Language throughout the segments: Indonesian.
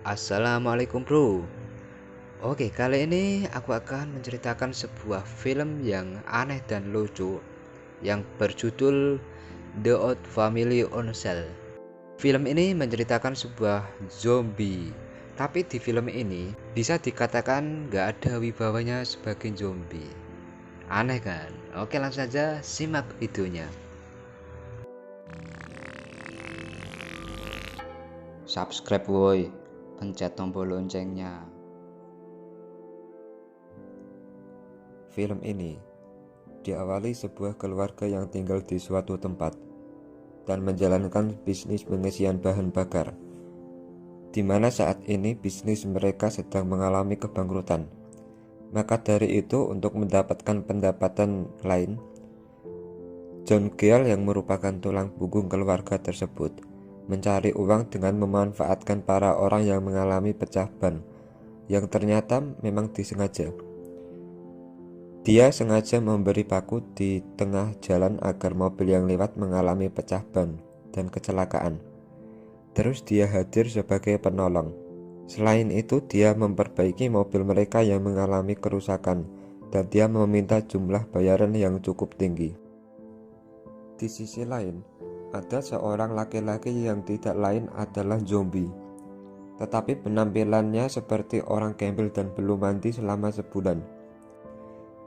Assalamualaikum bro. Oke, kali ini aku akan menceritakan sebuah film yang aneh dan lucu yang berjudul The Odd Family on Cell. Film ini menceritakan sebuah zombie, tapi di film ini bisa dikatakan gak ada wibawanya sebagai zombie. Aneh kan? Oke, langsung saja simak videonya. Subscribe woi, pencet tombol loncengnya. Film ini diawali sebuah keluarga yang tinggal di suatu tempat dan menjalankan bisnis pengisian bahan bakar, di mana saat ini bisnis mereka sedang mengalami kebangkrutan. Maka dari itu, untuk mendapatkan pendapatan lain, John Gill yang merupakan tulang punggung keluarga tersebut mencari uang dengan memanfaatkan para orang yang mengalami pecah ban, yang ternyata memang disengaja. Dia sengaja memberi paku di tengah jalan agar mobil yang lewat mengalami pecah ban dan kecelakaan. Terus dia hadir sebagai penolong. Selain itu, dia memperbaiki mobil mereka yang mengalami kerusakan, dan dia meminta jumlah bayaran yang cukup tinggi. Di sisi lain, ada seorang laki-laki yang tidak lain adalah zombie, tetapi penampilannya seperti orang gembel dan belum mandi selama sebulan.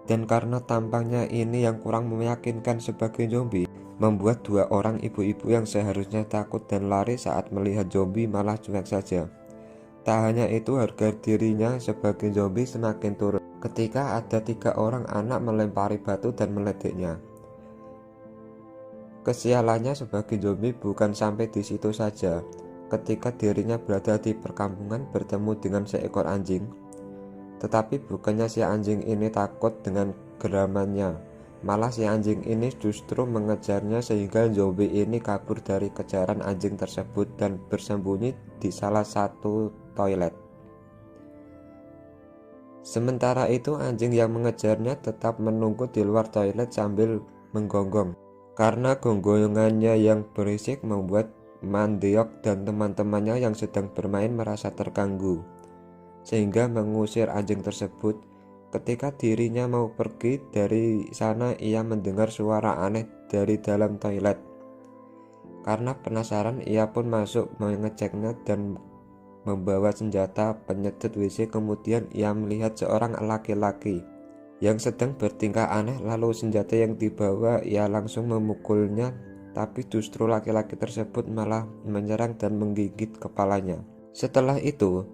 Dan karena tampangnya ini yang kurang meyakinkan sebagai zombie, membuat dua orang ibu-ibu yang seharusnya takut dan lari saat melihat zombie malah cuek saja. Tak hanya itu, harga dirinya sebagai zombie semakin turun ketika ada 3 orang anak melempari batu dan meledeknya. Kesialannya sebagai zombie bukan sampai di situ saja. Ketika dirinya berada di perkampungan bertemu dengan seekor anjing, tetapi bukannya si anjing ini takut dengan geramannya, malah si anjing ini justru mengejarnya sehingga zombie ini kabur dari kejaran anjing tersebut dan bersembunyi di salah satu toilet. Sementara itu, anjing yang mengejarnya tetap menunggu di luar toilet sambil menggonggong. Karena gonggongannya yang berisik membuat Mandiok dan teman-temannya yang sedang bermain merasa terganggu, sehingga mengusir anjing tersebut. Ketika dirinya mau pergi dari sana, ia mendengar suara aneh dari dalam toilet. Karena penasaran, ia pun masuk mengeceknya dan membawa senjata penyedot WC. Kemudian ia melihat seorang laki-laki yang sedang bertingkah aneh, lalu senjata yang dibawa ia langsung memukulnya, tapi justru laki-laki tersebut malah menyerang dan menggigit kepalanya. Setelah itu,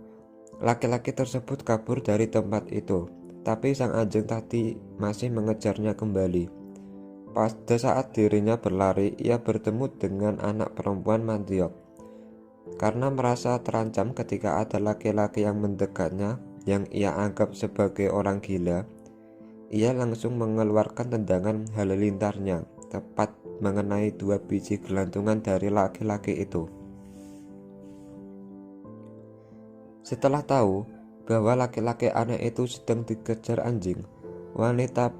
laki-laki tersebut kabur dari tempat itu, tapi sang anjing tadi masih mengejarnya kembali. Pada saat dirinya berlari, ia bertemu dengan anak perempuan Mandiok. Karena merasa terancam ketika ada laki-laki yang mendekatnya yang ia anggap sebagai orang gila, ia langsung mengeluarkan tendangan halilintarnya tepat mengenai 2 biji gelantungan dari laki-laki itu. Setelah tahu bahwa laki-laki aneh itu sedang dikejar anjing, wanita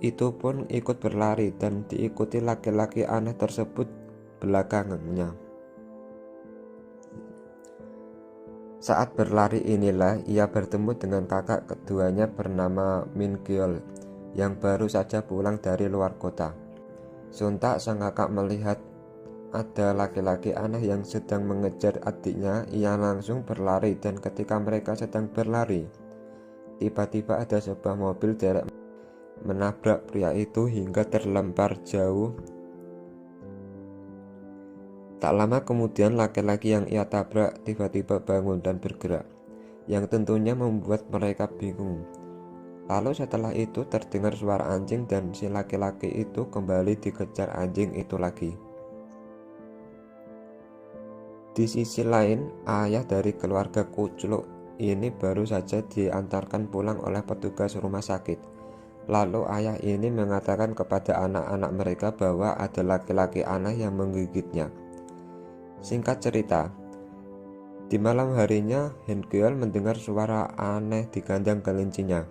itu pun ikut berlari dan diikuti laki-laki aneh tersebut belakangannya. Saat berlari inilah ia bertemu dengan kakak keduanya bernama Min Gyeol yang baru saja pulang dari luar kota. Sontak sang kakak melihat ada laki-laki aneh yang sedang mengejar adiknya. Ia langsung berlari, dan ketika mereka sedang berlari, tiba-tiba ada sebuah mobil derek menabrak pria itu hingga terlempar jauh. Tak lama kemudian laki-laki yang ia tabrak tiba-tiba bangun dan bergerak, yang tentunya membuat mereka bingung. Lalu setelah itu terdengar suara anjing dan si laki-laki itu kembali dikejar anjing itu lagi. Di sisi lain, ayah dari keluarga Kucluk ini baru saja diantarkan pulang oleh petugas rumah sakit. Lalu ayah ini mengatakan kepada anak-anak mereka bahwa ada laki-laki aneh yang menggigitnya. Singkat cerita, di malam harinya Hengyeol mendengar suara aneh di kandang kelincinya.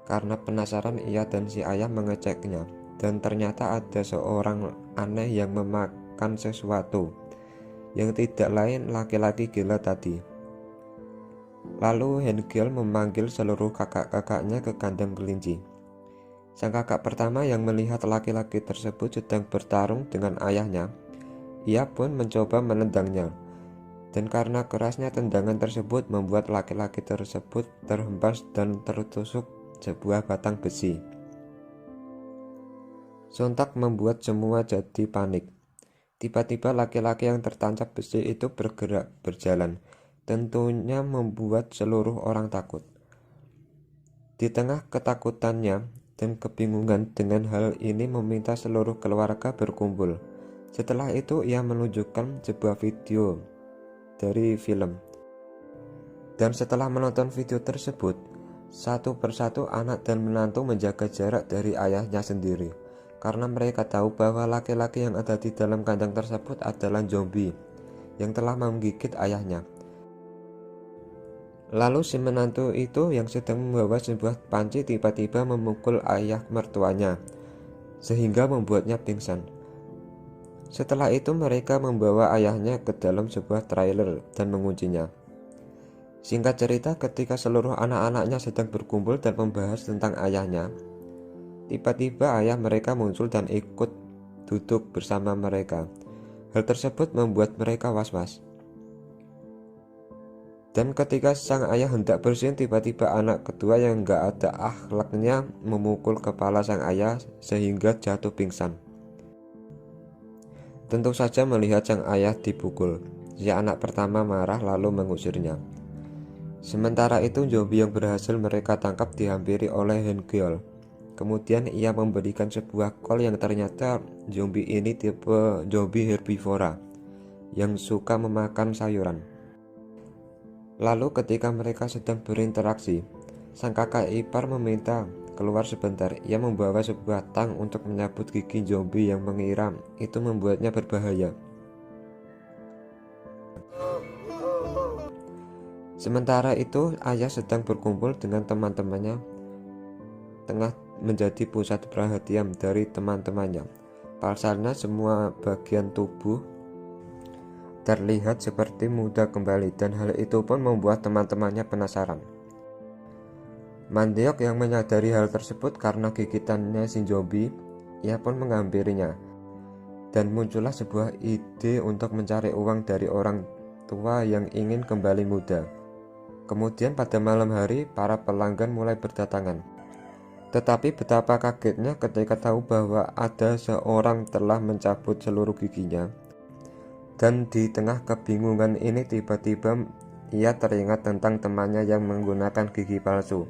Karena penasaran, ia dan si ayah mengeceknya, dan ternyata ada seorang aneh yang memakan sesuatu, yang tidak lain laki-laki gila tadi. Lalu Hengel memanggil seluruh kakak-kakaknya ke kandang kelinci. Sang kakak pertama yang melihat laki-laki tersebut sedang bertarung dengan ayahnya, ia pun mencoba menendangnya. Dan karena kerasnya tendangan tersebut membuat laki-laki tersebut terhempas dan tertusuk sebuah batang besi. Sontak membuat semua jadi panik. Tiba-tiba laki-laki yang tertancap besi itu bergerak berjalan, tentunya membuat seluruh orang takut. Di tengah ketakutannya dan kebingungan dengan hal ini meminta seluruh keluarga berkumpul. Setelah itu ia menunjukkan sebuah video dari film. Dan setelah menonton video tersebut, satu persatu anak dan menantu menjaga jarak dari ayahnya sendiri, karena mereka tahu bahwa laki-laki yang ada di dalam kandang tersebut adalah zombie yang telah menggigit ayahnya. Lalu si menantu itu yang sedang membawa sebuah panci tiba-tiba memukul ayah mertuanya, sehingga membuatnya pingsan. Setelah itu mereka membawa ayahnya ke dalam sebuah trailer dan menguncinya. Singkat cerita, ketika seluruh anak-anaknya sedang berkumpul dan membahas tentang ayahnya, tiba-tiba ayah mereka muncul dan ikut duduk bersama mereka. Hal tersebut membuat mereka was-was. Dan ketika sang ayah hendak bersihin, tiba-tiba anak kedua yang gak ada akhlaknya memukul kepala sang ayah sehingga jatuh pingsan. Tentu saja melihat sang ayah dipukul, si anak pertama marah lalu mengusirnya. Sementara itu zombie yang berhasil mereka tangkap dihampiri oleh Hengel. Kemudian ia memberikan sebuah kol yang ternyata zombie ini tipe zombie herbivora yang suka memakan sayuran. Lalu ketika mereka sedang berinteraksi, sang kakak ipar meminta keluar sebentar. Ia membawa sebuah tang untuk menyabut gigi zombie yang mengira itu membuatnya berbahaya. Sementara itu ayah sedang berkumpul dengan teman-temannya, tengah menjadi pusat perhatian dari teman-temannya. Pasalnya semua bagian tubuh terlihat seperti muda kembali, dan hal itu pun membuat teman-temannya penasaran. Mandeok yang menyadari hal tersebut karena gigitannya si zombie, ia pun menghampirinya. Dan muncullah sebuah ide untuk mencari uang dari orang tua yang ingin kembali muda. Kemudian pada malam hari, para pelanggan mulai berdatangan. Tetapi betapa kagetnya ketika tahu bahwa ada seorang telah mencabut seluruh giginya. Dan di tengah kebingungan ini tiba-tiba ia teringat tentang temannya yang menggunakan gigi palsu.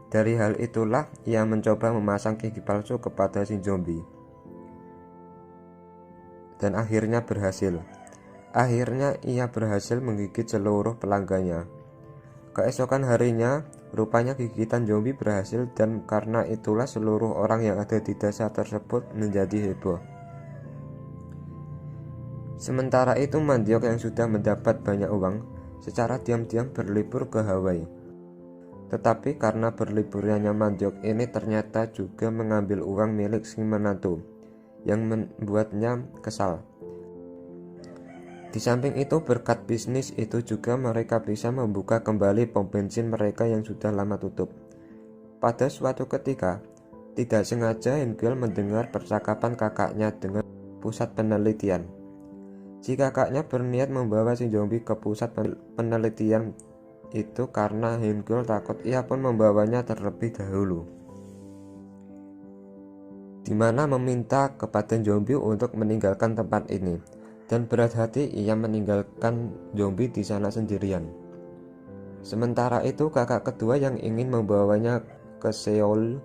Dari hal itulah ia mencoba memasang gigi palsu kepada si zombie. Dan akhirnya berhasil. Akhirnya ia berhasil menggigit seluruh pelanggannya. Keesokan harinya, rupanya gigitan zombie berhasil, dan karena itulah seluruh orang yang ada di desa tersebut menjadi heboh. Sementara itu Mandeok yang sudah mendapat banyak uang secara diam-diam berlibur ke Hawaii. Tetapi karena berliburnya Mandeok ini ternyata juga mengambil uang milik si menantu, yang membuatnya kesal. Di samping itu berkat bisnis itu juga mereka bisa membuka kembali pom bensin mereka yang sudah lama tutup. Pada suatu ketika, tidak sengaja Hengel mendengar percakapan kakaknya dengan pusat penelitian. Si kakaknya berniat membawa si zombie ke pusat penelitian itu karena Hengel takut. Ia pun membawanya terlebih dahulu, di mana meminta kepada zombie untuk meninggalkan tempat ini. Dan berat hati ia meninggalkan zombie di sana sendirian. Sementara itu kakak kedua yang ingin membawanya ke Seoul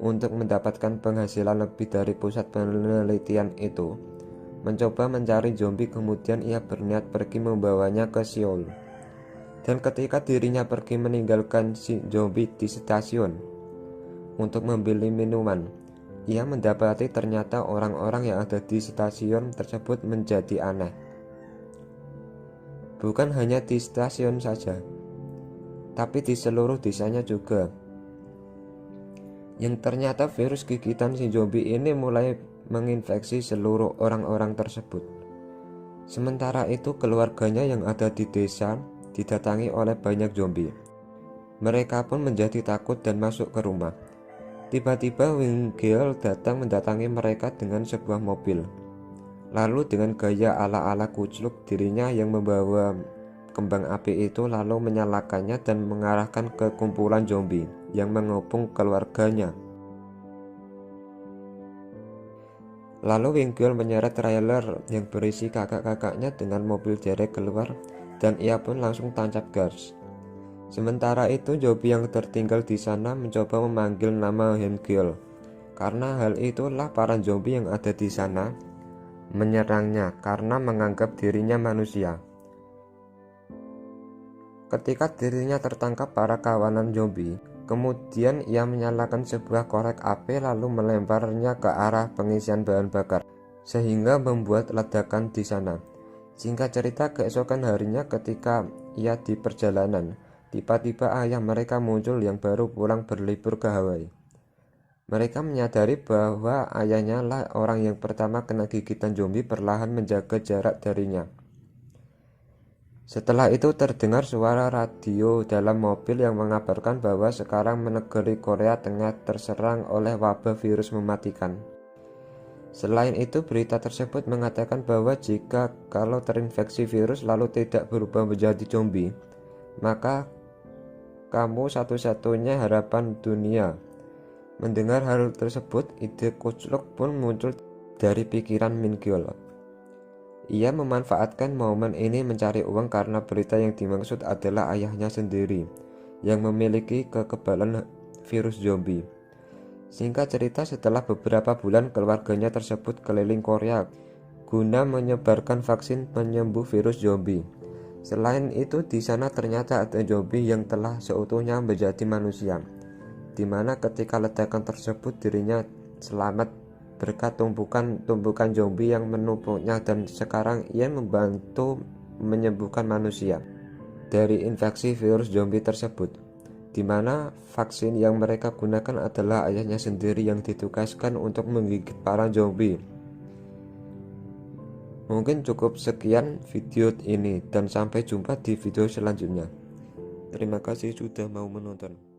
untuk mendapatkan penghasilan lebih dari pusat penelitian itu, mencoba mencari zombie. Kemudian ia berniat pergi membawanya ke Seoul. Dan ketika dirinya pergi meninggalkan si zombie di stasiun untuk membeli minuman, ia mendapati ternyata orang-orang yang ada di stasiun tersebut menjadi aneh. Bukan hanya di stasiun saja, tapi di seluruh desanya juga. Yang ternyata virus gigitan si zombie ini mulai menginfeksi seluruh orang-orang tersebut. Sementara itu keluarganya yang ada di desa didatangi oleh banyak zombie. Mereka pun menjadi takut dan masuk ke rumah. Tiba-tiba Wingfield datang mendatangi mereka dengan sebuah mobil. Lalu dengan gaya ala-ala kucluk, dirinya yang membawa kembang api itu lalu menyalakannya dan mengarahkan ke kumpulan zombie yang mengepung keluarganya. Lalu Wingfield menyeret trailer yang berisi kakak-kakaknya dengan mobil derek keluar dan ia pun langsung tancap gas. Sementara itu zombie yang tertinggal di sana mencoba memanggil nama Wingfield. Karena hal itulah para zombie yang ada di sana menyerangnya karena menganggap dirinya manusia. Ketika dirinya tertangkap para kawanan zombie, kemudian ia menyalakan sebuah korek api lalu melemparnya ke arah pengisian bahan bakar sehingga membuat ledakan di sana. Singkat cerita, keesokan harinya ketika ia di perjalanan, tiba-tiba ayah mereka muncul yang baru pulang berlibur ke Hawaii. Mereka menyadari bahwa ayahnya lah orang yang pertama kena gigitan zombie, perlahan menjaga jarak darinya. Setelah itu terdengar suara radio dalam mobil yang mengabarkan bahwa sekarang negeri Korea tengah terserang oleh wabah virus mematikan. Selain itu, berita tersebut mengatakan bahwa jika kalau terinfeksi virus lalu tidak berubah menjadi zombie, maka kamu satu-satunya harapan dunia. Mendengar hal tersebut, ide kucluk pun muncul dari pikiran Wingfield. Ia memanfaatkan momen ini mencari uang karena berita yang dimaksud adalah ayahnya sendiri yang memiliki kekebalan virus zombie. Singkat cerita, setelah beberapa bulan keluarganya tersebut keliling Korea guna menyebarkan vaksin penyembuh virus zombie. Selain itu, di sana ternyata ada zombie yang telah seutuhnya menjadi manusia, di mana ketika ledakan tersebut dirinya selamat berkat tumpukan zombie yang menumpuknya, dan sekarang ia membantu menyembuhkan manusia dari infeksi virus zombie tersebut, di mana vaksin yang mereka gunakan adalah ayahnya sendiri yang ditugaskan untuk menggigit para zombie. Mungkin cukup sekian video ini dan sampai jumpa di video selanjutnya. Terima kasih sudah mau menonton.